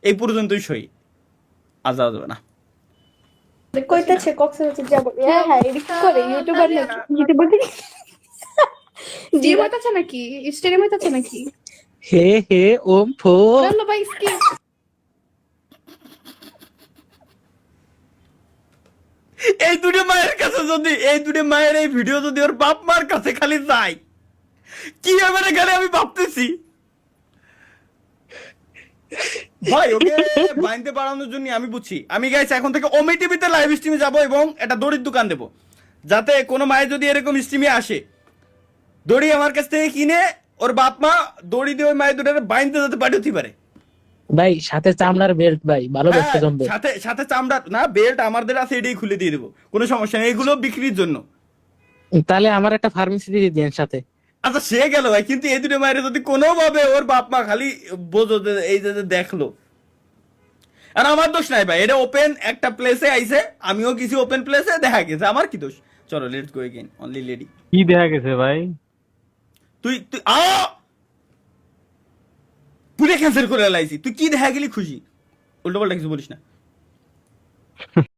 এই পর্যন্তই সই, আজ যাবে না। কইতেছে কক্সবাজার যাব। হ্যাঁ হ্যাঁ, এডিট করে ইউটিউবার নাকি, ইউটিউবার নাকি জিম হইতাছে নাকি, স্টেডিয়াম হইতাছে নাকি? হে হে ওম ফো। চলো ভাই স্কিপ। এই দুটো মায়ের কাছে যদি, এই দুটো মায়ের এই ভিডিও যদি ওর বাপ মার কাছে খালি যায়, কি হবে না খালি আমি ভাবতেছি। ভাই ওকে বাইনতে বাড়ানোর জন্য আমি বুঝছি, আমি গাইছি এখন থেকে ওমি টিভিতে লাইভ স্ট্রিমে যাব এবং একটা দড়ির দোকান দেবো, যাতে কোনো মায়ের যদি এরকম স্ট্রিমে আসে, দড়ি আমার কাছ থেকে কিনে ওর বাপ মা দড়ি দিয়ে ওই মায়ের দুটারে বাইনতে যাতে পাঠাতে পারে। ভাই সাথে চামড়ার বেল্ট ভাই, ভালো দেখতে হ্যাঁ, জমবে। সাথে সাথে চামড়া না, বেল্ট আমাদের আছে, এটাই খুলে দিয়ে দেবো, কোনো সমস্যা নেই, এগুলো বিক্রির জন্য। তাহলে আমার একটা ফার্মেসি দিয়ে দিন সাথে। আচ্ছা সে গেল ভাই, কিন্তু এই দুটো মায়ের যদি কোনোভাবে ওর বাপ মা খালি বোঝো যে এই যে দেখলো, আর আমার দোষ নাই ভাই, এটা ওপেন একটা প্লেসে আইছে, আমিও কিছু ওপেন প্লেসে দেখা গেছে, আমার কি দোষ? চলো let's go again, only lady. কি দেখা গেছে ভাই? তুই তুই পুরে ক্যান্সেল করে লাইছি, তুই কি দেখা গেলি খুশি? উল্টো পাল্টা কিছু বলিস না।